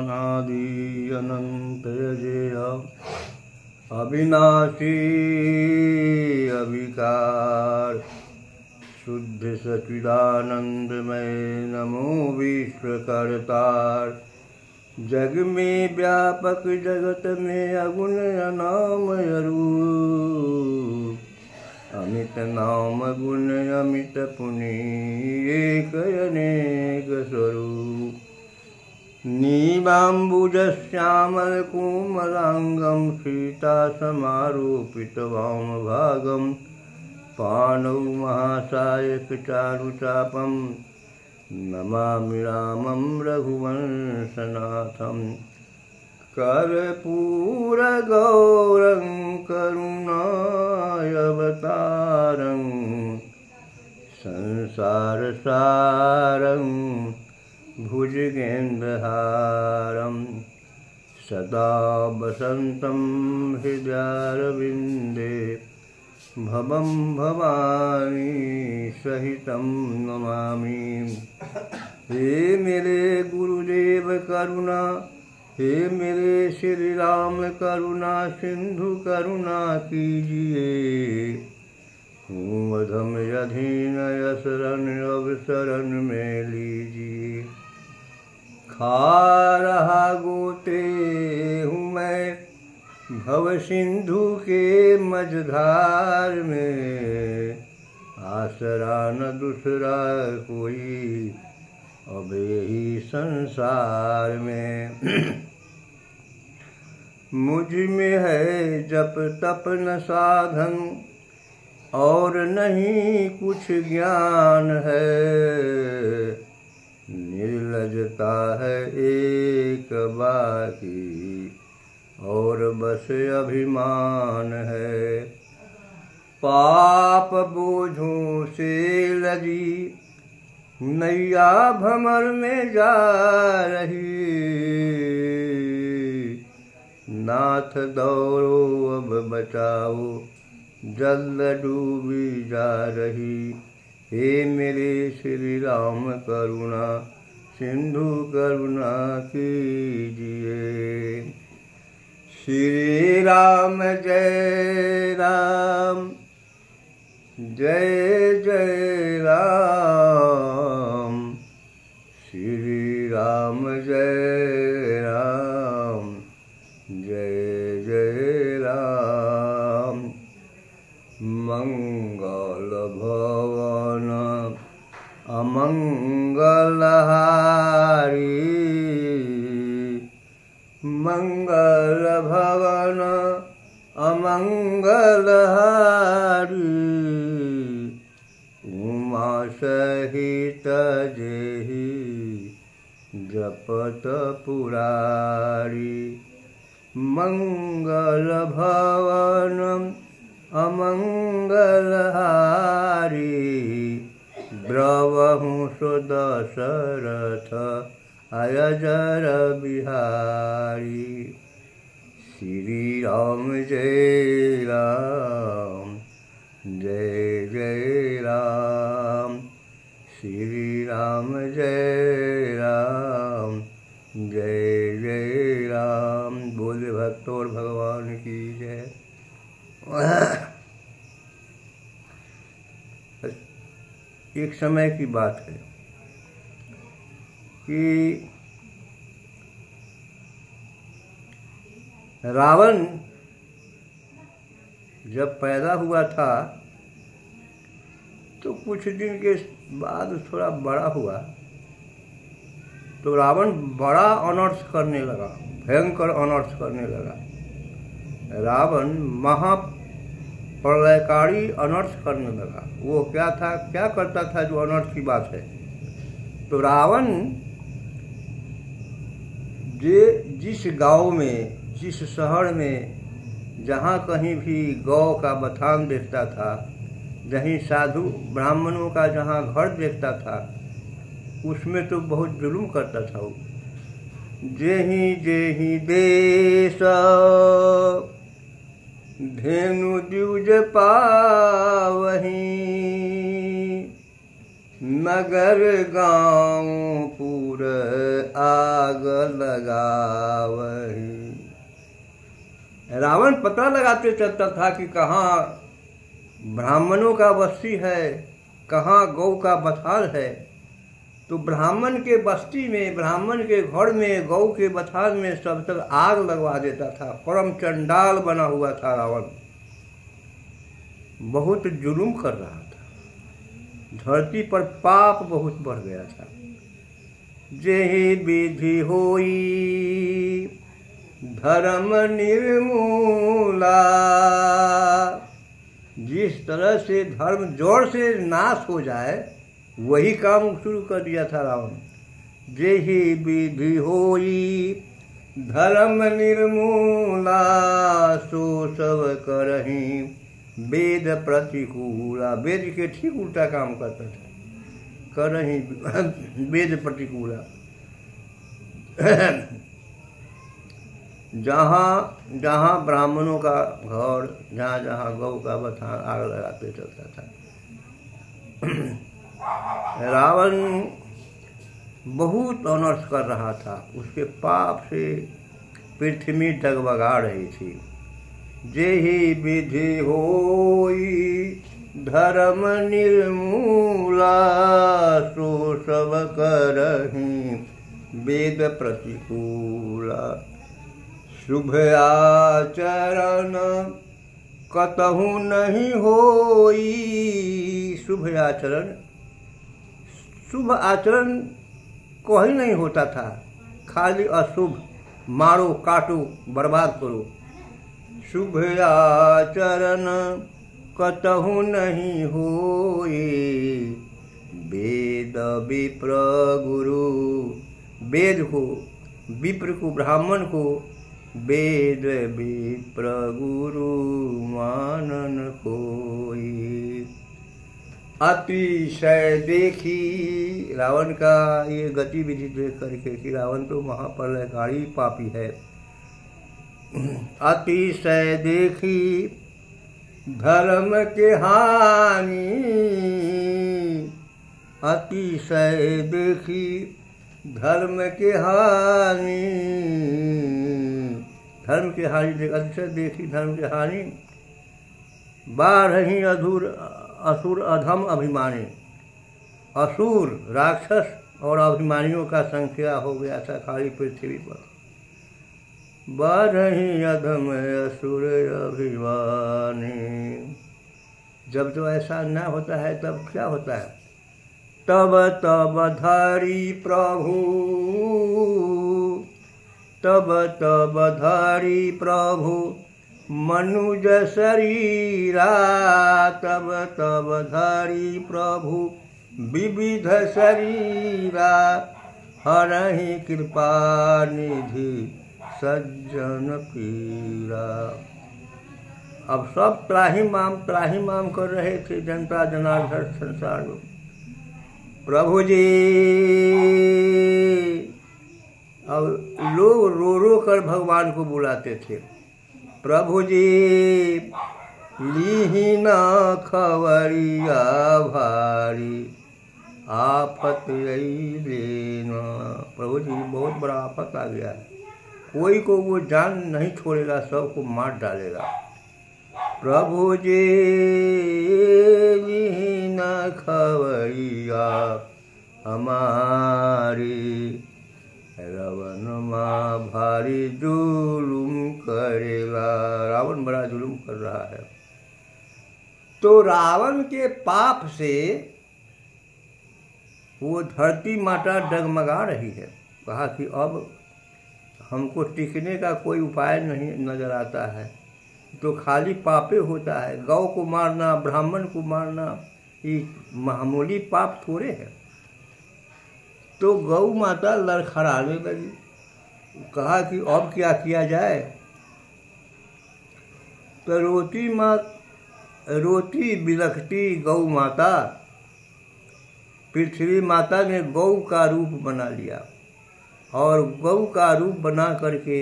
अनादि अनंत अजेय अविनाशी अविकार शुद्ध सच्चिदानंदमय नमो विश्वकर्तार। जग में व्यापक जगत में अगुण अनामय रूप अमित नाम गुण अमित पुण्य एक अनेक स्वरूप। नीलाम्बुज श्यामल कोमलांगम सीता समारोपित वामभागम पाणौ महासायक चारुचापम नमामि रामं रघुवंशनाथं। कर्पूर गौरं करुणावतारं संसारसारं भुजगेन्द्रहारं सदा वसन्तं हृदयारविन्दे भवं भवानी सहितं नमामि। हे मेरे गुरुदेव करुणा, हे मेरे श्री राम करुणा सिंधु करुणा कीजिए। हूँ अधम अधीन शरण अब शरण में लीजिए। खा रहा गोते हूँ मैं भव सिंधु के मझधार में, आसरा न दूसरा कोई अब यही संसार में। मुझ में है जप तप न साधन और नहीं कुछ ज्ञान है, निर्लजता है एक बाकी और बस अभिमान है। पाप बोझों से लदी नैया भंवर में जा रही, नाथ दौड़ो अब बचाओ जल्द डूबी जा रही। हे मेरे श्री राम करुणा सिंधु करुणा कीजिए। श्री राम जय राम जय जय राम। श्री राम जय राम जय जय राम। मंगल भवन अमंगलहारी, मंगल भवन अमंगलहारी, उमा सहित जेहि जपत पुरारी। मंगल भवन अमंगलहारी, ब्रवहु सो दशरथ अयजर बिहारी। श्री राम जय राम जय जय राम। श्री राम जय राम जय जय राम। बोले भक्तों और भगवान की जय। एक समय की बात है कि रावण जब पैदा हुआ था तो कुछ दिन के बाद थोड़ा बड़ा हुआ तो रावण बड़ा अनर्थ करने लगा, भयंकर अनर्थ करने लगा। रावण महाप्रलयकारी अनर्थ करने लगा। वो क्या था, क्या करता था जो अनर्थ की बात है। तो रावण जिस गांव में, जिस शहर में जहाँ कहीं भी गौ का बथान देखता था, जहीं साधु ब्राह्मणों का जहाँ घर देखता था, उसमें तो बहुत जुल्म करता था वो। जेहि जेहि देश धेनु द्विज पावहीं, नगर गाँव पूर आग लगावही। रावण पता लगाते चलता था कि कहाँ ब्राह्मणों का बस्ती है, कहाँ गौ का बथान है। तो ब्राह्मण के बस्ती में, ब्राह्मण के घर में, गौ के बथान में सब तक आग लगवा देता था। परम चंडाल बना हुआ था रावण, बहुत जुल्म कर रहा था। धरती पर पाप बहुत बढ़ गया था। जेहि विधि होई धर्म निर्मूला, जिस तरह से धर्म जोर से नाश हो जाए वही काम शुरू कर दिया था रावण। जेहि विधि होई धर्म निर्मूला, सो सब करही वेद प्रतिकूला। वेद के ठीक उल्टा काम करता था, करही वेद प्रतिकूला। जहाँ जहाँ ब्राह्मणों का घर, जहाँ जहाँ गौ का बथान, आग लगाते चलता था। रावण बहुत अनर्थ कर रहा था। उसके पाप से पृथ्वी डगमगा रही थी। जेहि विधि होई धर्म निर्मूला, सो सब करही वेद प्रतिकूला। शुभ आचरण कतहु नहीं होई। शुभ आचरण, शुभ आचरण कोई नहीं होता था, खाली अशुभ, मारो काटो बर्बाद करो। शुभ आचरण कतहु नहीं होई, वेद विप्र गुरु। वेद को, विप्र को, ब्राह्मण को वेद विप्र गुरु मानन कोई। अतिशय देखी, रावण का ये गतिविधि देख करके कि रावण तो महाप्रलयकारी पापी है। अतिशय देखी धर्म के हानि, अतिशय देखी धर्म के हानि। धर्म के हानि, अतिशय देखी धर्म के हानि। बारही असुर अधम अभिमानी। असुर, राक्षस और अभिमानियों का संख्या हो गया था खाली पृथ्वी पर। बारही अधम असुर अभिमानी। जब तो ऐसा न होता है तब क्या होता है? तब तब धरी प्रभु, तब तब धरी प्रभु मनुज शरीरा। तब तब धरी प्रभु विविध शरीरा, हरहि कृपा निधि सज्जन पीरा। अब सब त्राही माम कर रहे थे जनता जनार्दन संसार में। प्रभु जी, अब लोग रो रो कर भगवान को बुलाते थे। प्रभु जी लीही न खबरिया भारी, आफत लेना। प्रभु जी बहुत बड़ा आफत आ गया है, कोई को वो जान नहीं छोड़ेगा, सबको मार डालेगा। प्रभु जी लीही न खबरिया हमारी, रावण माँ भारी जुलुम करेगा। रावण बड़ा जुलुम कर रहा है। तो रावण के पाप से वो धरती माता डगमगा रही है। कहा कि अब हमको टिकने का कोई उपाय नहीं नजर आता है, तो खाली पापे होता है। गौ को मारना, ब्राह्मण को मारना, ये मामूली पाप थोड़े है। तो गौ माता लड़खड़ाने लगी। कहा कि अब क्या किया जाए? तो रोती बिलखती गौ माता, पृथ्वी माता ने गौ का रूप बना लिया और गौ का रूप बना करके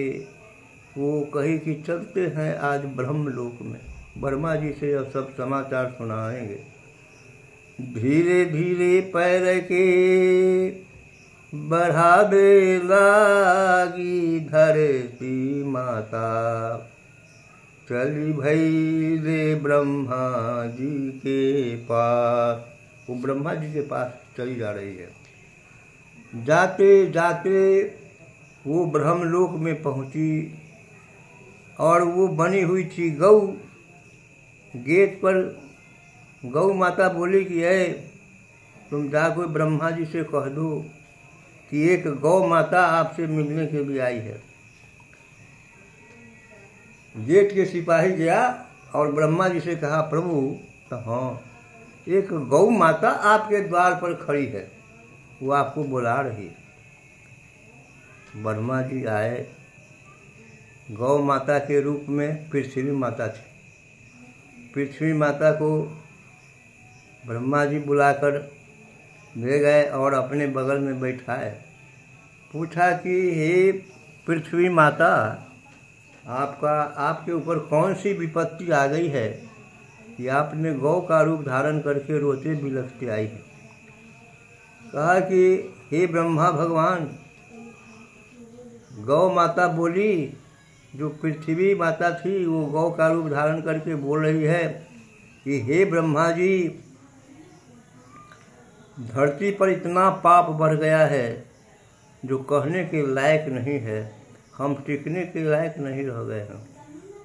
वो कही कि चलते हैं आज ब्रह्मलोक में, ब्रह्मा जी से अब सब समाचार सुनाएंगे। धीरे धीरे पैर के बढ़ावे लागी धरती माता। चली भई रे ब्रह्मा जी के पास। वो ब्रह्मा जी के पास चली जा रही है। जाते जाते वो ब्रह्मलोक में पहुंची और वो बनी हुई थी गौ। गेट पर गौ माता बोली कि है तुम जाकर ब्रह्मा जी से कह दो कि एक गौ माता आपसे मिलने के लिए आई है। गेट के सिपाही गया और ब्रह्मा जी से कहा प्रभु हाँ एक गौ माता आपके द्वार पर खड़ी है, वो आपको बुला रही है। ब्रह्मा जी आए। गौ माता के रूप में पृथ्वी माता थी। पृथ्वी माता को ब्रह्मा जी बुलाकर ले गए और अपने बगल में बैठाए। पूछा कि हे पृथ्वी माता, आपके ऊपर कौन सी विपत्ति आ गई है कि आपने गौ का रूप धारण करके रोते बिलखते आई है। कहा कि हे ब्रह्मा भगवान, गौ माता बोली, जो पृथ्वी माता थी वो गौ का रूप धारण करके बोल रही है कि हे ब्रह्मा जी, धरती पर इतना पाप बढ़ गया है जो कहने के लायक नहीं है। हम टिकने के लायक नहीं रह गए हैं।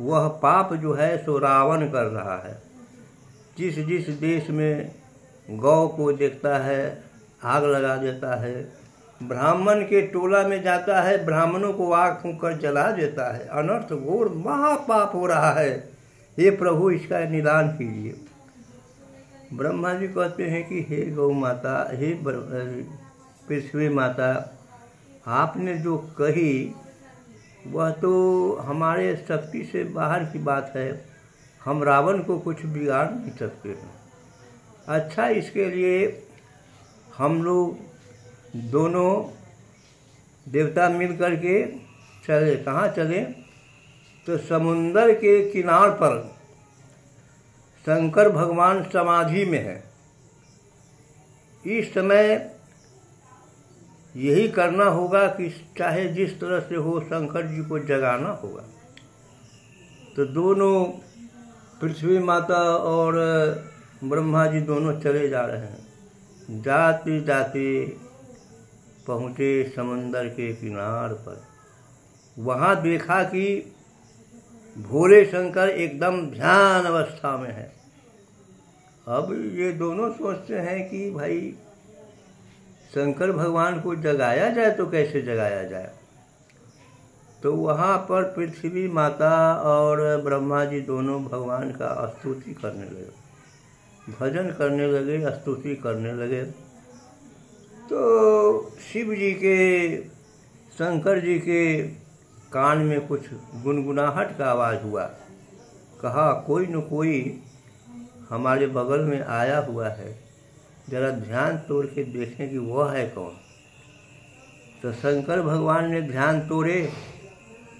वह पाप जो है सो रावण कर रहा है। जिस जिस देश में गौ को देखता है आग लगा देता है। ब्राह्मण के टोला में जाता है, ब्राह्मणों को आग फूंक कर जला देता है। अनर्थ घोर महापाप हो रहा है। हे प्रभु, इसका निदान कीजिए। ब्रह्मा जी कहते हैं कि हे गौ माता, हे पृथ्वी माता, आपने जो कही वह तो हमारे शक्ति से बाहर की बात है। हम रावण को कुछ बिगाड़ नहीं सकते हैं। अच्छा, इसके लिए हम लोग दोनों देवता मिल कर के चले। कहाँ चले? तो समुंदर के किनार पर शंकर भगवान समाधि में है। इस समय यही करना होगा कि चाहे जिस तरह से हो शंकर जी को जगाना होगा। तो दोनों पृथ्वी माता और ब्रह्मा जी दोनों चले जा रहे हैं। जाते जाते पहुँचे समंदर के किनार पर। वहाँ देखा कि भोले शंकर एकदम ध्यान अवस्था में है। अब ये दोनों सोचते हैं कि भाई शंकर भगवान को जगाया जाए तो कैसे जगाया जाए। तो वहाँ पर पृथ्वी माता और ब्रह्मा जी दोनों भगवान का स्तुति करने लगे, भजन करने लगे, स्तुति करने लगे। तो शिव जी के, शंकर जी के कान में कुछ गुनगुनाहट का आवाज़ हुआ। कहा कोई न कोई हमारे बगल में आया हुआ है, जरा ध्यान तोड़ के देखें कि वह है कौन। तो शंकर भगवान ने ध्यान तोड़े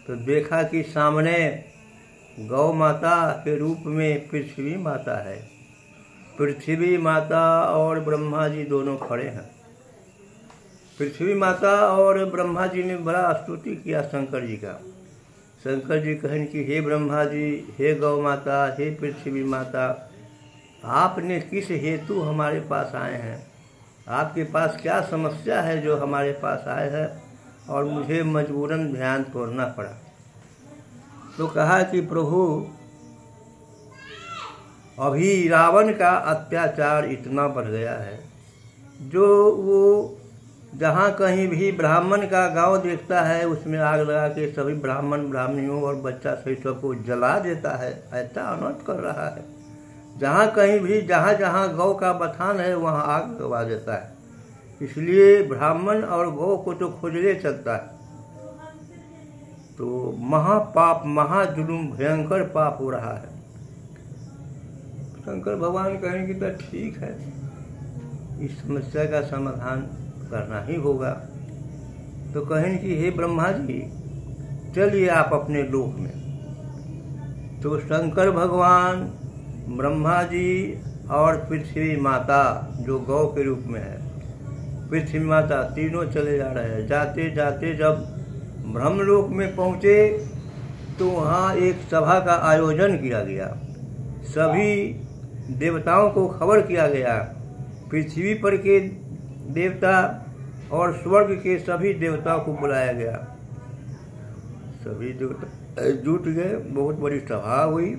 तो देखा कि सामने गौ माता के रूप में पृथ्वी माता है। पृथ्वी माता और ब्रह्मा जी दोनों खड़े हैं। पृथ्वी माता और ब्रह्मा जी ने बड़ा स्तुति किया शंकर जी का। शंकर जी कहें कि हे ब्रह्मा जी, हे गौ माता, हे पृथ्वी माता, आपने किस हेतु हमारे पास आए हैं? आपके पास क्या समस्या है जो हमारे पास आए हैं और मुझे मजबूरन ध्यान तोड़ना पड़ा। तो कहा कि प्रभु, अभी रावण का अत्याचार इतना बढ़ गया है जो वो जहाँ कहीं भी ब्राह्मण का गांव देखता है उसमें आग लगा के सभी ब्राह्मण ब्राह्मणियों और बच्चा सहित सबको जला देता है। ऐसा अनर्थ कर रहा है। जहाँ कहीं भी जहाँ जहाँ गौ का बथान है वहाँ आग लगवा देता है। इसलिए ब्राह्मण और गौ को तो खोजले चलता है। तो महापाप, महाजुलुम, भयंकर पाप हो रहा है। शंकर भगवान कहेंगे तो ठीक है, इस समस्या का समाधान करना ही होगा। तो कहें कि हे ब्रह्मा जी, चलिए आप अपने लोक में। तो शंकर भगवान, ब्रह्मा जी और पृथ्वी माता जो गौ के रूप में है, पृथ्वी माता, तीनों चले जा रहे हैं। जाते जाते जब ब्रह्मलोक में पहुँचे तो वहाँ एक सभा का आयोजन किया गया। सभी देवताओं को खबर किया गया, पृथ्वी पर के देवता और स्वर्ग के सभी देवताओं को बुलाया गया। सभी देवता जुट गए, बहुत बड़ी सभा हुई।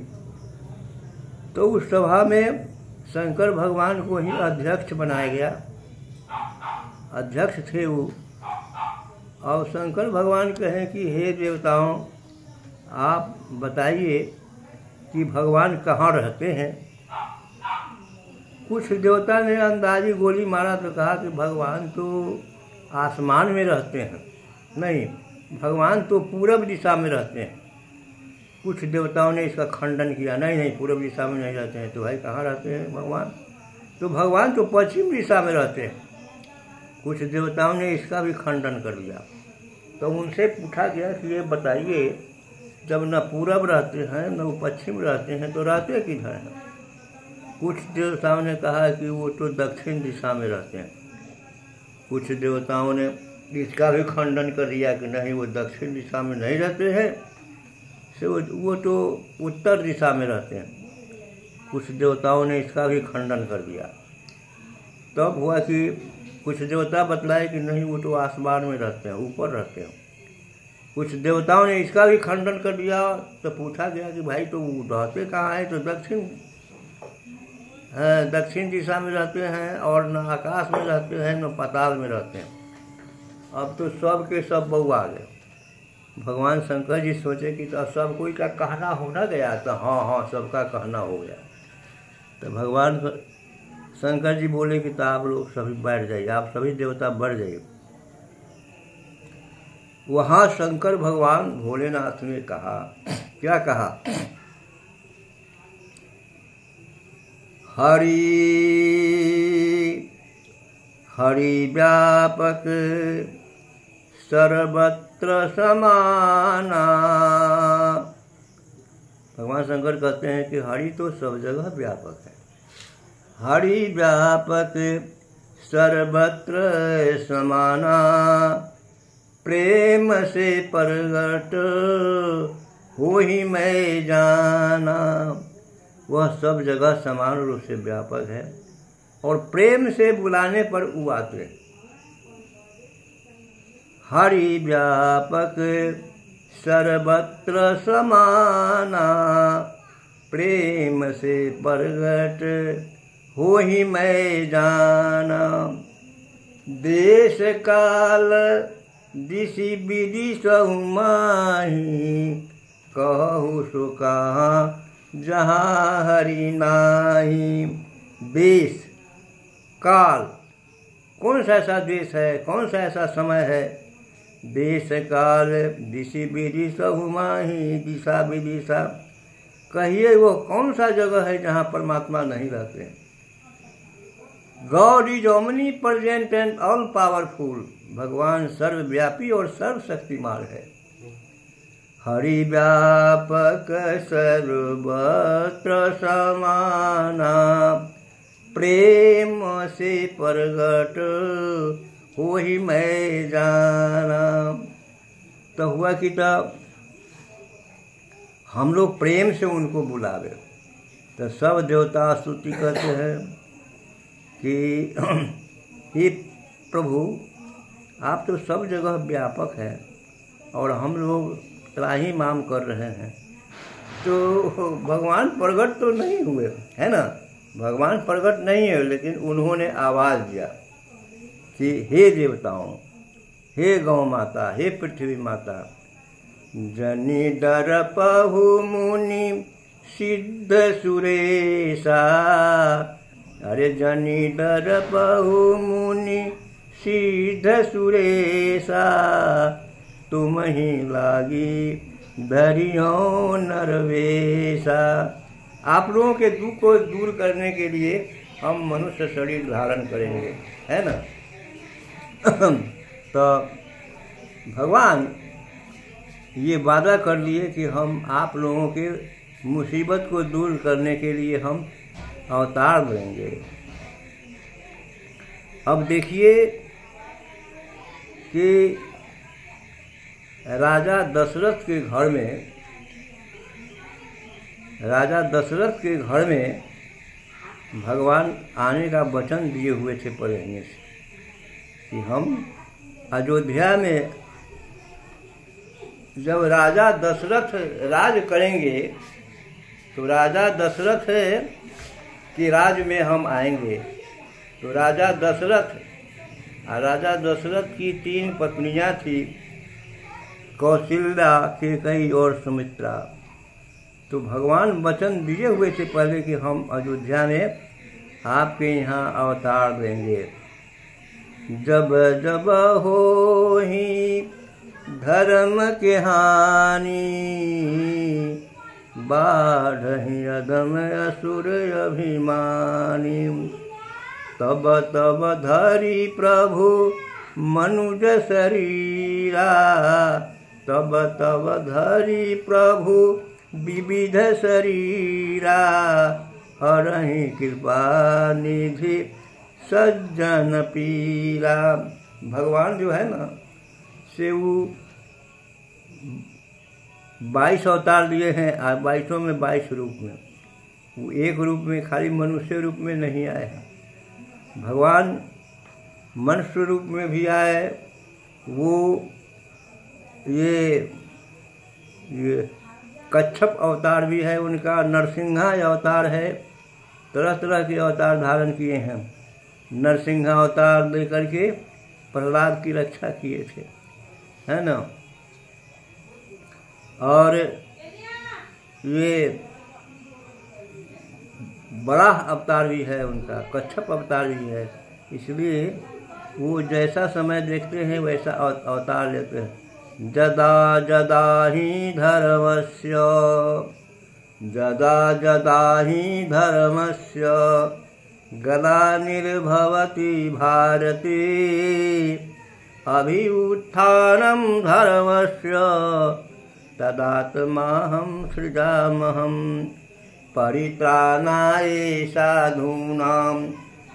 तो उस सभा में शंकर भगवान को ही अध्यक्ष बनाया गया, अध्यक्ष थे वो। और शंकर भगवान कहें कि हे देवताओं, आप बताइए कि भगवान कहाँ रहते हैं। कुछ देवता ने अंदाजी गोली मारा तो कहा कि भगवान तो आसमान में रहते हैं। नहीं, भगवान तो पूरब दिशा में रहते हैं। कुछ देवताओं ने इसका खंडन किया, नहीं नहीं, पूरब दिशा में नहीं रहते हैं। तो भाई कहाँ रहते हैं भगवान? तो भगवान तो पश्चिम दिशा में रहते हैं। कुछ देवताओं ने इसका भी खंडन कर दिया। तो उनसे पूछा गया कि ये बताइए, जब न पूरब रहते हैं न पश्चिम रहते हैं तो रहते किधर हैं? कुछ देवताओं ने कहा कि वो तो दक्षिण दिशा में रहते हैं। कुछ देवताओं ने इसका भी खंडन कर दिया कि नहीं, वो दक्षिण दिशा में नहीं रहते हैं, से वो तो उत्तर दिशा में रहते हैं। कुछ देवताओं ने इसका भी खंडन कर दिया। तब हुआ कि कुछ देवता बतलाए कि नहीं, वो तो आसमान में रहते हैं, ऊपर रहते हैं। कुछ देवताओं ने इसका भी खंडन कर दिया। तो पूछा गया कि भाई तो रहते कहाँ है? तो दक्षिण दिशा में रहते हैं, और न आकाश में रहते हैं न पाताल में रहते हैं। अब तो सब के सब बउआ गए। भगवान शंकर जी सोचे कि तो सब कोई का कहना होना गया। तो हाँ, सबका कहना हो गया। तो भगवान शंकर जी बोले कि तो आप लोग सभी बैठ जाइए, आप सभी देवता बढ़ जाइए। वहाँ शंकर भगवान भोलेनाथ ने कहा, क्या कहा? हरि हरि व्यापक सर्वत्र समाना। भगवान शंकर कहते हैं कि हरि तो सब जगह व्यापक है। हरि व्यापक सर्वत्र समाना, प्रेम से प्रगट हो ही मैं जाना। वह सब जगह समान रूप से व्यापक है और प्रेम से बुलाने पर वो आते हैं। हरि व्यापक सर्वत्र समाना, प्रेम से प्रगट हो ही मैं जाना। देश काल दिशि विदिशहु माही, कहु सो कहाँ जहाँ हरि नाही। देश काल, कौन सा ऐसा देश है, कौन सा ऐसा समय है? देश काल दिशि विदिशहु माही, दिशा विदिशा, कहिए वो कौन सा जगह है जहाँ परमात्मा नहीं रहते? God is omni present and all powerful. भगवान सर्वव्यापी और सर्वशक्तिमान है। हरि व्यापक सर्वत्र समाना, प्रेम से प्रगट हो ही मैं जाना। तो हुआ कि तब हम लोग प्रेम से उनको बुलावे। तो सब देवता स्तुति करते हैं कि हे प्रभु, आप तो सब जगह व्यापक हैं और हम लोग त्राही माम कर रहे हैं। तो भगवान प्रकट तो नहीं हुए, है ना? भगवान प्रकट नहीं है, लेकिन उन्होंने आवाज़ दिया कि हे देवताओं, हे गौ माता, हे पृथ्वी माता, जनि डरपहु मुनि सिद्ध सुरेशा। अरे जनि डरपहु मुनि सिद्ध सुरेशा, तुम ही लागी धरियो नरवेशा। आप लोगों के दुख को दूर करने के लिए हम मनुष्य शरीर धारण करेंगे, है ना? तो भगवान ये वादा कर लिए कि हम आप लोगों के मुसीबत को दूर करने के लिए हम अवतार लेंगे। अब देखिए कि राजा दशरथ के घर में भगवान आने का वचन दिए हुए थे पहले से कि हम अयोध्या में जब राजा दशरथ राज करेंगे तो राजा दशरथ के राज में हम आएंगे। तो राजा दशरथ की 3 पत्नियां थी, कौशल्या, कैकेयी और सुमित्रा। तो भगवान वचन दिए हुए थे पहले कि हम अयोध्या में आपके यहाँ अवतार देंगे। जब जब होहि धर्म के हानि, बाढ़हि अधम असुर अभिमानी। तब तब धरि प्रभु मनुज शरीरा, तब तब धरि प्रभु विविध शरीरा। हरहि कृपा निधि सज्जन पीरा। भगवान जो है ना से वो 22 अवतार लिए हैं, 22 में 22 रूप में। वो एक रूप में खाली मनुष्य रूप में नहीं आए हैं। भगवान मनुष्य रूप में भी आए, वो ये कच्छप अवतार भी है उनका, नरसिंहा अवतार है, तरह तरह के अवतार धारण किए हैं। नरसिंहा अवतार लेकर के प्रहलाद की रक्षा किए थे, है ना। और ये बड़ा अवतार भी है उनका, कच्छप अवतार भी है। इसलिए वो जैसा समय देखते हैं वैसा अवतार लेते हैं। जदा जदा ही धर्मस्य, जदा जदा ही धर्मस्य ग्लानिर्भवति भारते। अभ्युत्थानं धर्मस्य तदात्माहं सृजाम्यहम्। परित्राणाय साधूनां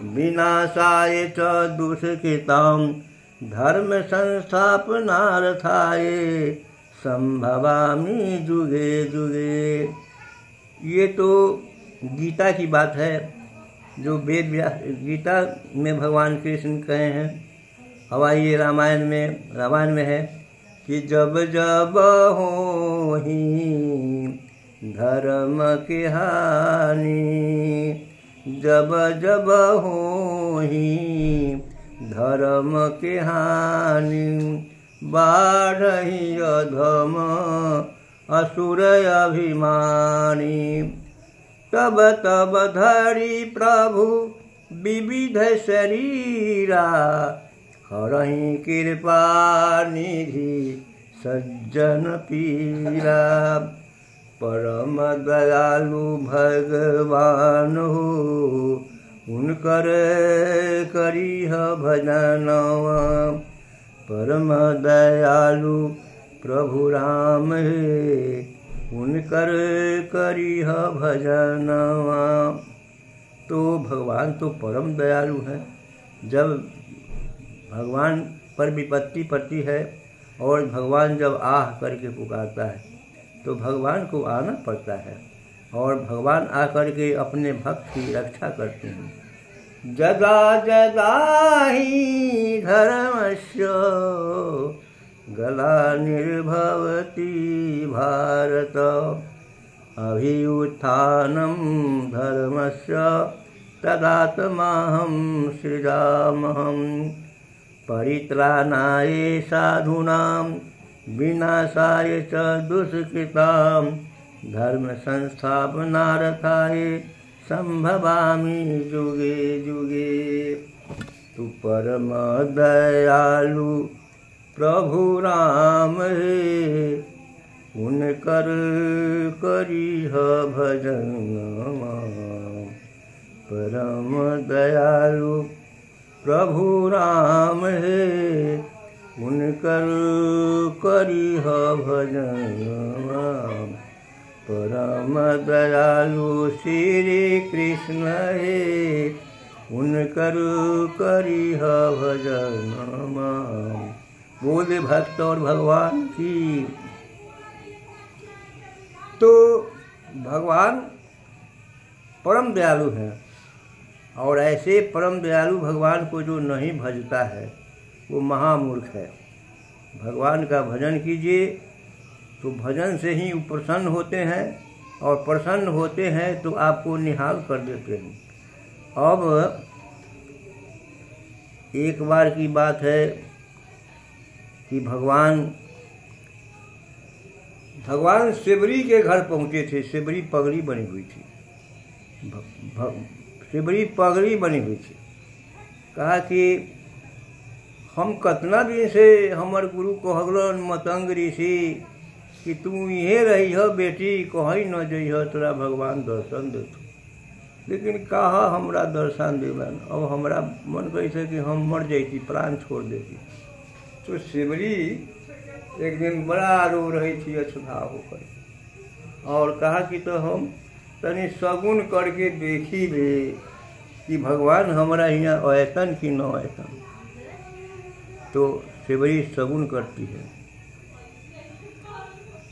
विनाशाय च दुष्कृतां। धर्म संस्थापनार्थाय संभवामि जुगे जुगे। ये तो गीता की बात है, जो गीता में भगवान कृष्ण कहे हैं। हमारी रामायण में है कि जब जब होहि धर्म के हानि, जब जब होहि धर्म के हानि। बाढ़हि अधम असुर अभिमानी। तब तब धरि प्रभु विविध शरीरा। हरहि कृपा निधि सज्जन पीरा। परम दयालु भगवान हो, उनकर करिह भजनवा। परम दयालु प्रभु राम है, उनकर करिह भजनवा। तो भगवान तो परम दयालु हैं। जब भगवान पर विपत्ति पड़ती है और भगवान जब आह करके पुकारता है तो भगवान को आना पड़ता है, और भगवान आकर के अपने भक्त की रक्षा करते हैं। जदा जदा ही धर्मस्य ग्लानिर्भवति भारत। अभ्युत्थानं धर्मस्य तदात्माहं सृजाम्यहम्। परित्राणाय साधूनां विनाशाय च दुष्कृतां। धर्म संस्थापनार्थाय संभवामि जुगे जुगे। तू परम दयालु प्रभु राम है, उनकर करिह भजनवा। परम दयालु प्रभु राम है, उनकर करिह भजनवा। परम दयालु श्री कृष्ण हे, उनकर करिह भजन। बोले भक्त और भगवान की। तो भगवान परम दयालु हैं, और ऐसे परम दयालु भगवान को जो नहीं भजता है वो महामूर्ख है। भगवान का भजन कीजिए तो भजन से ही प्रसन्न होते हैं, और प्रसन्न होते हैं तो आपको निहाल कर देते हैं। अब एक बार की बात है कि भगवान शिवरी के घर पहुँचे थे। शिवरी पगड़ी बनी हुई थी, शिवरी पगड़ी बनी हुई थी। कहा कि हम कतना दिन से हमर गुरु कहलन मतंग ऋषि कि तू यहीं रही हो बेटी, कहीं न जइह, तोरा भगवान दर्शन देत। लेकिन कहा हमरा दर्शन देवन। अब हमरा मन कैसे कि हम मर जाती, प्राण छोड़ देती। तो शिवरी एक दिन बड़ा रो रही थी अछूता होकर, और कहा कि तो हम तनी सगुन करके देखी भी कि भगवान हमारा यहाँ ऐतन कि न ऐतन। तो शिवरी सगुन करती है।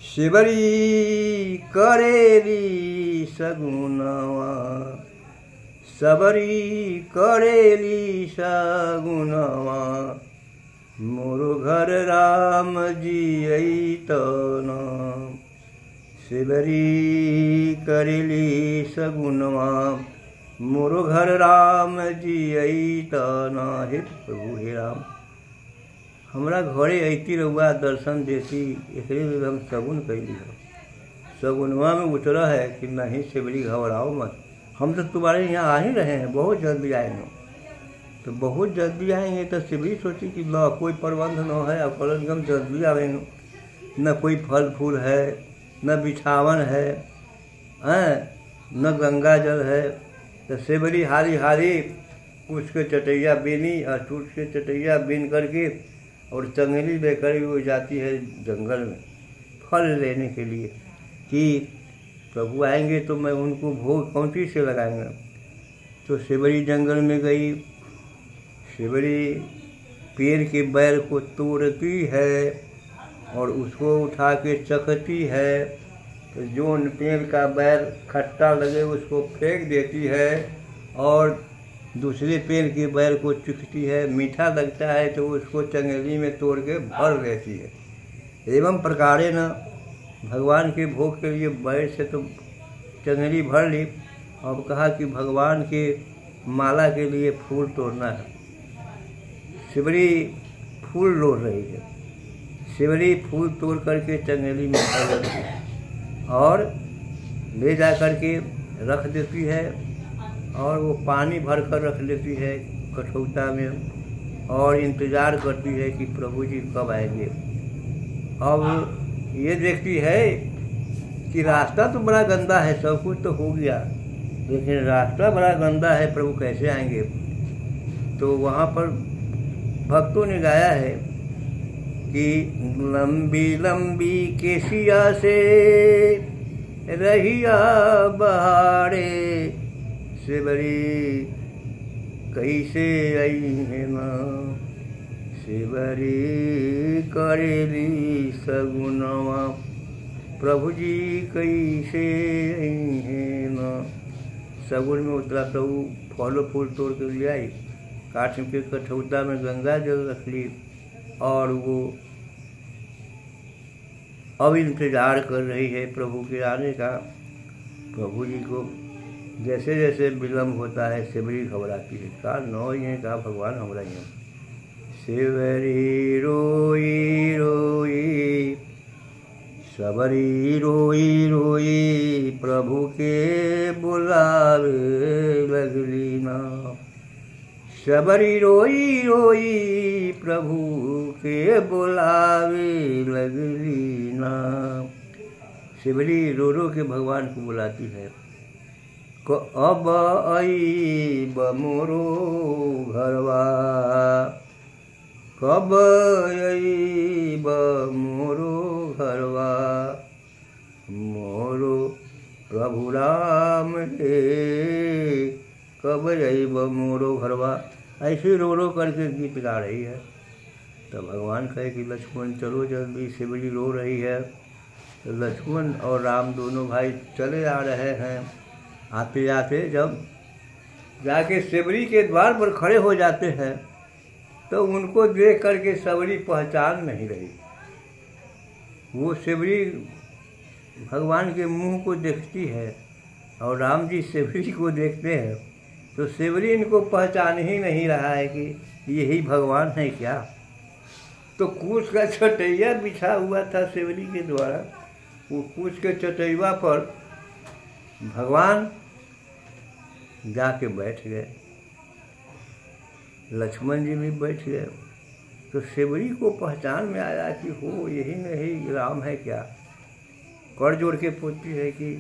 शिवरी करेली सगुनवा, सबरी करेली सगुनवा, मोरो घर राम जी ऐतन। शिवरी करेली सगुनवा, मोरो घर राम जी ऐतन। हे प्रभु, हे राम, हमरा घरे ऐती रहुआ दर्शन देती, एकरे में हम सगुन कैली हो। सगुनवा में उतरा है कि नहीं शिवरी घबराओ मत, हम तो तुम्हारे यहाँ आ ही रहे हैं, बहुत जल्दी आएंगे। तो बहुत जल्दी आएंगे तो शिवरी सोची कि न कोई प्रबंध न है, अब हम जल्दी आएंगे, न कोई फल फूल है, न बिछावन है, न गंगा जल है। तो शिवरी हारी हारी उसके चटैया बीनी, और टूट के चटैया बीन करके और चंगेली लेकर वो जाती है जंगल में फल लेने के लिए कि प्रभु आएंगे तो मैं उनको भोग कौन चीज़ से लगाएंगे। तो शिवरी जंगल में गई। शिवरी पेड़ के बैर को तोड़ती है और उसको उठा के चखती है। तो जो पेड़ का बैर खट्टा लगे उसको फेंक देती है, और दूसरे पेड़ के बैर को चुखती है। मीठा लगता है तो उसको चंगेली में तोड़ के भर लेती है। एवं प्रकारे न भगवान के भोग के लिए बैर से तो चंगेली भर ली। अब कहा कि भगवान के माला के लिए फूल तोड़ना है। शिवरी फूल लोड़ रही है। शिवरी फूल तोड़ करके चंगेली में भर देती है और ले जा करके रख देती है, और वो पानी भर कर रख लेती है कठौता में, और इंतज़ार करती है कि प्रभु जी कब आएंगे। अब ये देखती है कि रास्ता तो बड़ा गंदा है, सब कुछ तो हो गया, लेकिन रास्ता बड़ा गंदा है, प्रभु कैसे आएंगे। तो वहाँ पर भक्तों ने गाया है कि लंबी लंबी केसिया से रहिया बहारे, शिवरी कैसे आई है ना, शिवरी करेली सगुनवा, प्रभु जी कैसे आई है ना। सगुन में उतरा प्रभु फल फूल तोड़ के ले आई, काठ के कठौता में गंगा जल रख ली, और वो अब इंतज़ार कर रही है प्रभु के आने का। प्रभु जी को जैसे जैसे विलम्ब होता है शिवरी घबराती है। कहा नौ ही है, कहा भगवान हमरा यहाँ। शिवरी रोई रोई, सबरी रोई रोई, प्रभु के बुलावे लगली ना। सबरी रोई रोई, प्रभु के बुलावे लगली ना। शिवरी रो रो के भगवान को बुलाती है। अब आई बमोरो घरवा, कब आई बमोरो घरवा, मोरो प्रभु राम हे कब अइब मोरो घरवा। ऐसे रो रो करके गीत गा रही है। तो भगवान कहे कि लक्ष्मण चलो जल्दी, शिवजी रो रही है। तो लक्ष्मण और राम दोनों भाई चले आ रहे हैं। आते आते जब जाके शिवरी के द्वार पर खड़े हो जाते हैं तो उनको देख करके शिवरी पहचान नहीं रही। वो शिवरी भगवान के मुंह को देखती है और राम जी शिवरी को देखते हैं तो शिवरी इनको पहचान ही नहीं रहा है कि यही भगवान है क्या। तो कूच का चटैया बिछा हुआ था शिवरी के द्वारा, वो कूच के चटैया पर भगवान जाके बैठ गए। लक्ष्मण जी भी बैठ गए। तो शिवरी को पहचान में आया कि हो यही नहीं राम है क्या। कर जोड़ के पूछती है कि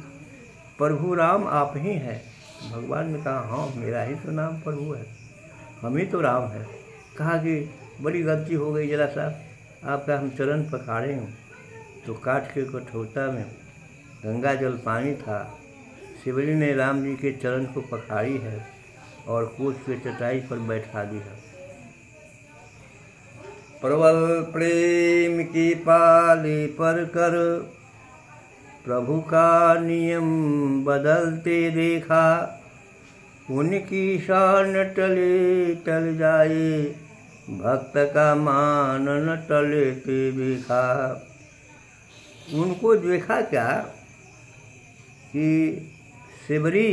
प्रभु राम आप ही हैं। भगवान ने कहा हाँ मेरा ही तो नाम प्रभु है, हम ही तो राम है। कहा कि बड़ी गलती हो गई, जरा सा आपका हम चरण पखाड़े हूँ। तो काठ के कठोता में गंगा जल पानी था। शिवरी ने राम जी के चरण को पखाड़ी है और कूच के चटाई पर बैठा दिया। प्रबल प्रेम की पाली पर कर प्रभु का नियम बदलते देखा। उनकी शान टले टल जाए, भक्त का मान न टलते देखा। उनको देखा क्या कि शिवरी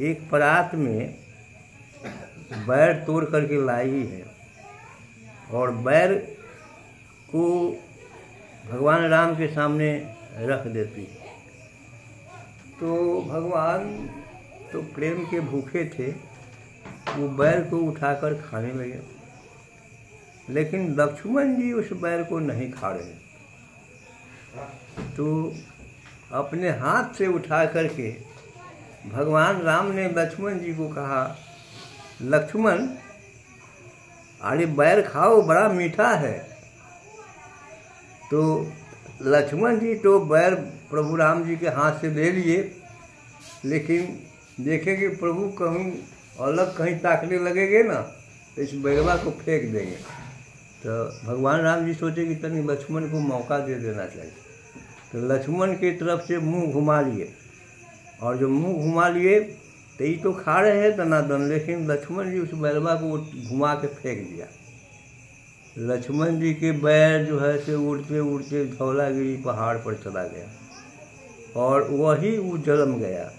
एक परात में बैर तोड़ करके लाई है और बैर को भगवान राम के सामने रख देती। तो भगवान तो प्रेम के भूखे थे, वो बैर को उठाकर खाने लगे। लेकिन लक्ष्मण जी उस बैर को नहीं खा रहे। तो अपने हाथ से उठा करके भगवान राम ने लक्ष्मण जी को कहा, लक्ष्मण अरे बैर खाओ, बड़ा मीठा है। तो लक्ष्मण जी तो बैर प्रभु राम जी के हाथ से ले लिए, लेकिन देखे कि प्रभु कहीं अलग कहीं ताकने लगेंगे ना तो इस बैरवा को फेंक देंगे। तो भगवान राम जी सोचे कि तनी लक्ष्मण को मौका दे देना चाहिए। तो लक्ष्मण की तरफ से मुंह घुमा लिए और जो मुंह घुमा लिए तो ये तो खा रहे हैं दनादन, लेकिन लक्ष्मण जी उस बैरवा को घुमा के फेंक दिया। लक्ष्मण जी के बैर जो है से उड़ते उड़ते धौलागिरी पहाड़ पर चला गया और वही वो जन्म गया।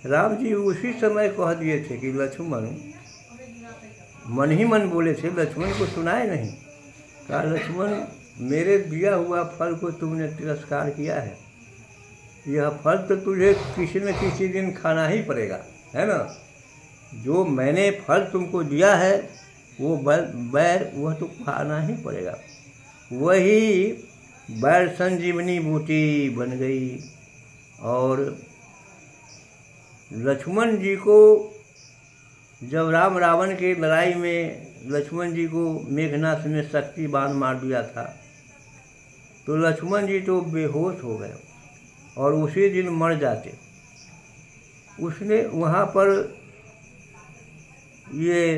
राम जी उसी समय कह दिए थे कि लक्ष्मण, मन ही मन बोले थे, लक्ष्मण को सुनाए नहीं। कहा लक्ष्मण मेरे दिया हुआ फल को तुमने तिरस्कार किया है, यह फल तो तुझे किसी न किसी दिन खाना ही पड़ेगा, है ना। जो मैंने फल तुमको दिया है वो बैर वह तो खाना ही पड़ेगा। वही बैर संजीवनी बूटी बन गई और लक्ष्मण जी को जब राम रावण की लड़ाई में लक्ष्मण जी को मेघनाथ ने शक्ति बाण मार दिया था तो लक्ष्मण जी तो बेहोश हो गए और उसी दिन मर जाते। उसने वहाँ पर ये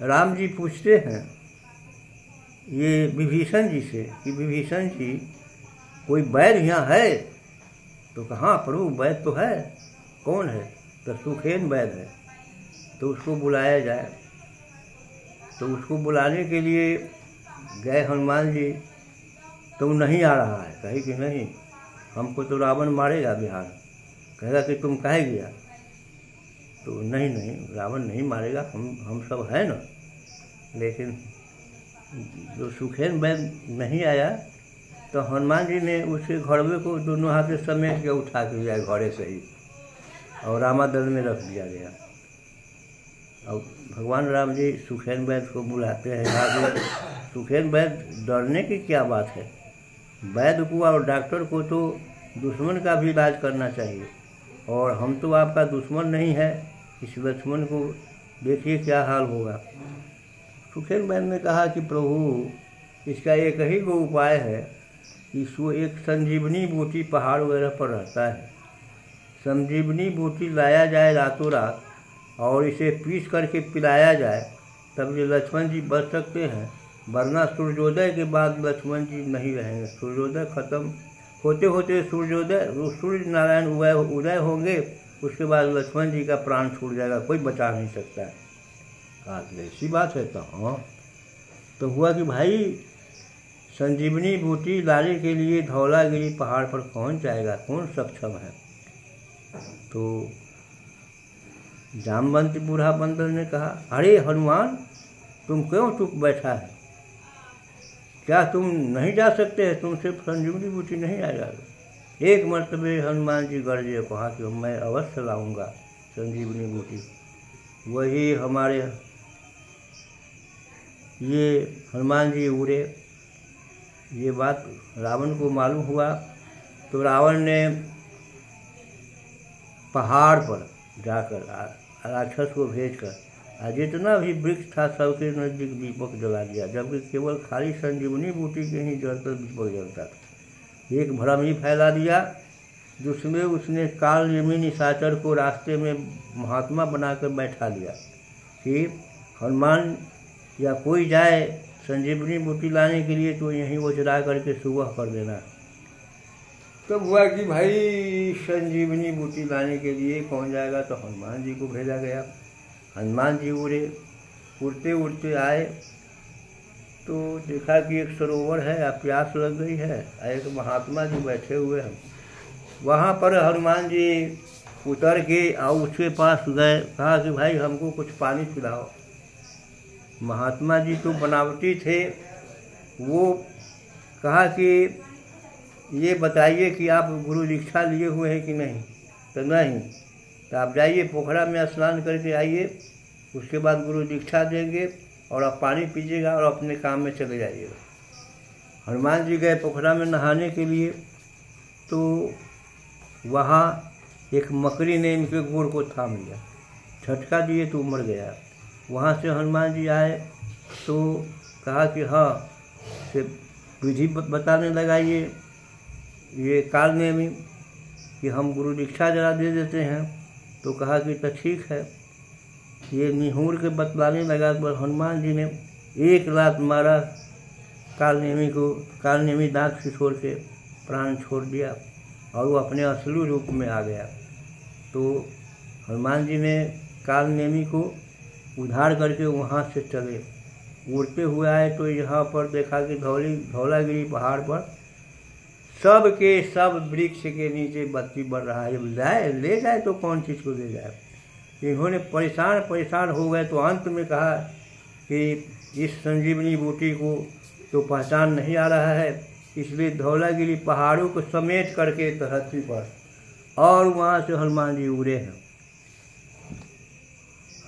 राम जी पूछते हैं ये विभीषण जी से कि विभीषण जी कोई बैर यहाँ है। तो कहाँ प्रभु बैर तो है। कौन है? तो सुखेन बैर है। तो उसको बुलाया जाए। तो उसको बुलाने के लिए गए हनुमान जी, तो नहीं आ रहा है। कहे कि नहीं, हमको तो रावण मारेगा बिहार। कहेगा कि तुम काहे गया। तो नहीं नहीं, रावण नहीं मारेगा, हम सब है ना। लेकिन जो सुखेन बैर नहीं आया तो हनुमान जी ने उसके घड़वे को दोनों हाथ से समेट के उठा के लिया घड़े से ही और रामादल में रख दिया गया। अब भगवान राम जी सुखेन बैद को बुलाते हैं आगे। सुखेन बैद डरने की क्या बात है। वैद्य को और डॉक्टर को तो दुश्मन का भी इलाज करना चाहिए और हम तो आपका दुश्मन नहीं है। इस लक्ष्मण को देखिए क्या हाल होगा। सुखेन बैद ने कहा कि प्रभु इसका एक ही को उपाय है इसको एक संजीवनी बूटी पहाड़ वगैरह पर रहता है। संजीवनी बूटी लाया जाए रातों रात और इसे पीस करके पिलाया जाए, तब ये लक्ष्मण जी बच सकते हैं, वरना सूर्योदय के बाद लक्ष्मण जी नहीं रहेंगे। सूर्योदय खत्म होते होते सूर्य नारायण उदय होंगे, उसके बाद लक्ष्मण जी का प्राण छूट जाएगा, कोई बचा नहीं सकता है। ऐसी बात है। तो हाँ, तो हुआ कि भाई संजीवनी बूटी लाने के लिए धौलागिरी पहाड़ पर कौन जाएगा, कौन सक्षम है। तो जामवंत बूढ़ा बंदर ने कहा, अरे हनुमान, तुम क्यों चुप बैठा है, क्या तुम नहीं जा सकते हैं, तुमसे संजीवनी बूटी नहीं आएगा। एक मर्तबे हनुमान जी गरजे, कहा कि मैं अवश्य लाऊंगा संजीवनी बूटी। वही हमारे ये हनुमान जी उड़े। ये बात रावण को मालूम हुआ, तो रावण ने पहाड़ पर जाकर राक्षस को भेजकर जितना भी वृक्ष था सबके नज़दीक दीपक जला दिया, जबकि केवल खाली संजीवनी बूटी के ही जल पर दीपक जलता था। एक भ्रम ही फैला दिया, जिसमें उसने काल नेमी निशाचर को रास्ते में महात्मा बनाकर बैठा दिया कि हनुमान या कोई जाए संजीवनी बूटी लाने के लिए, तो यहीं ओझरा करके सुबह कर देना। तब हुआ कि भाई संजीवनी बूटी लाने के लिए कौन जाएगा, तो हनुमान जी को भेजा गया। हनुमान जी उड़ते उड़ते आए, तो देखा कि एक सरोवर है, प्यास लग गई है, एक महात्मा जी बैठे हुए हैं। वहाँ पर हनुमान जी उतर के और उसके पास गए, कहा कि भाई हमको कुछ पानी पिलाओ। महात्मा जी तो बनावटी थे, वो कहा कि ये बताइए कि आप गुरु दीक्षा लिए हुए हैं कि नहीं। तो नहीं, तो आप जाइए पोखरा में स्नान करके आइए, उसके बाद गुरु दीक्षा देंगे और आप पानी पीजिएगा और अपने काम में चले जाइएगा। हनुमान जी गए पोखरा में नहाने के लिए, तो वहाँ एक मकड़ी ने इनके गोड़ को थाम लिया, झटका दिए तो मर गया। वहाँ से हनुमान जी आए तो कहा कि हाँ, से विधि बताने लगा ये काल नेमी कि हम गुरु दीक्षा जरा दे देते हैं। तो कहा कि तो ठीक है। ये निहूर के बतलाने लगा, तो हनुमान जी ने एक लात मारा काल नेमी को, काल नेमी दांत से छोड़ के प्राण छोड़ दिया और वो अपने असली रूप में आ गया। तो हनुमान जी ने काल नेमी को उद्धार करके वहाँ से चले, उड़ते हुए आए। तो यहाँ पर देखा कि धौलागिरी पहाड़ पर सब के सब वृक्ष के नीचे बत्ती बढ़ रहा है। ले जाए तो कौन चीज़ को ले जाए। इन्होंने परेशान हो गए, तो अंत में कहा कि इस संजीवनी बूटी को तो पहचान नहीं आ रहा है, इसलिए धौलागिरी पहाड़ों को समेट करके धरती पर, और वहाँ से हनुमान जी उड़े हैं।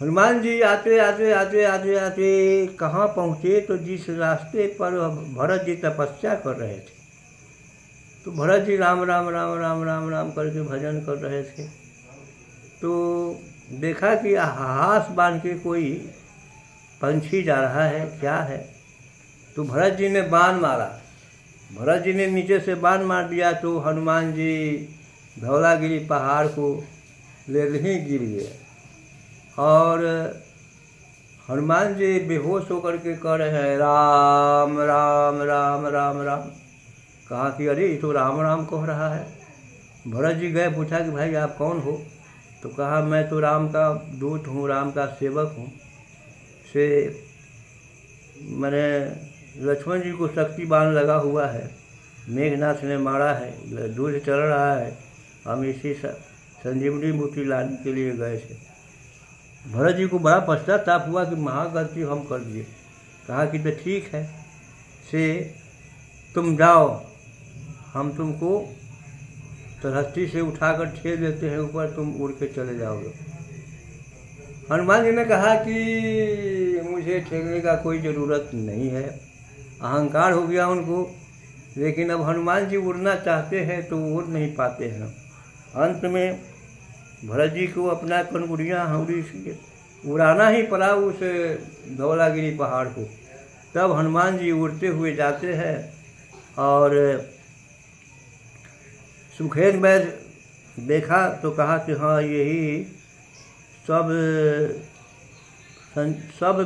हनुमान जी आते आते आते आते आते कहाँ पहुँचे, तो जिस रास्ते पर भरत जी तपस्या कर रहे थे, तो भरत जी राम राम राम राम राम राम करके भजन कर रहे थे। तो देखा कि हाथ बांध के कोई पंछी जा रहा है, क्या है। तो भरत जी ने बाण मारा, भरत जी ने नीचे से बाण मार दिया, तो हनुमान जी धौलागिरी पहाड़ को ले ही गिर गए। और हनुमान जी बेहोश होकर के कह रहे हैं राम राम राम राम राम। कहा कि अरे ये तो राम राम कह रहा है। भरत जी गए, पूछा कि भाई आप कौन हो। तो कहा मैं तो राम का दूत हूँ, राम का सेवक हूँ। से मैंने लक्ष्मण जी को शक्ति बाण लगा हुआ है, मेघनाथ ने मारा है, दूध चल रहा है, हम इसी संजीवनी बूटी लाने के लिए गए थे। भरत जी को बड़ा पश्चाताप हुआ कि महागलती हम कर दिए। कहा कि तो ठीक है, से तुम जाओ, हम तुमको धरती से उठाकर ठेल देते हैं ऊपर, तुम उड़ के चले जाओगे। हनुमान जी ने कहा कि मुझे ठेलने का कोई ज़रूरत नहीं है। अहंकार हो गया उनको, लेकिन अब हनुमान जी उड़ना चाहते हैं तो उड़ नहीं पाते हैं। अंत में भरत जी को अपना कनगुड़ियाँ हौड़ी से उड़ाना ही पड़ा उस धौलागिरी पहाड़ को। तब हनुमान जी उड़ते हुए जाते हैं और सुखेन वैद्य देखा तो कहा कि हाँ यही सब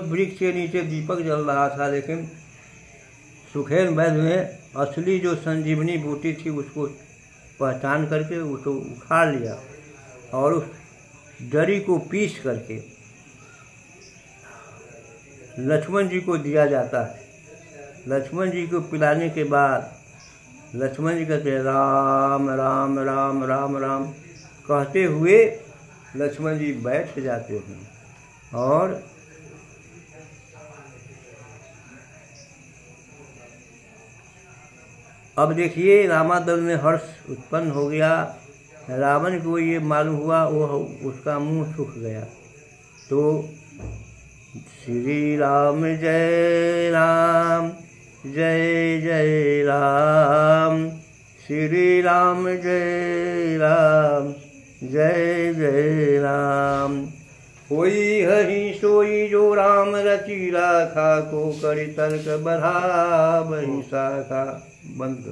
वृक्ष के नीचे दीपक जल रहा था, लेकिन सुखेन वैद्य ने असली जो संजीवनी बूटी थी उसको पहचान करके उसको उखाड़ लिया और उस जड़ी को पीस करके लक्ष्मण जी को दिया जाता है। लक्ष्मण जी को पिलाने के बाद लक्ष्मण जी कहते हैं राम राम राम राम राम कहते हुए लक्ष्मण जी बैठ जाते हैं। और अब देखिए रामादल में हर्ष उत्पन्न हो गया। रावण को ये मालूम हुआ, वो उसका मुंह सूख गया। तो श्री राम जय राम जय जय राम, श्री राम जय राम जय जय राम। होई हरि सोई जो राम रची राखा, को करि तर्क बढ़ा वही शाखा। बंद।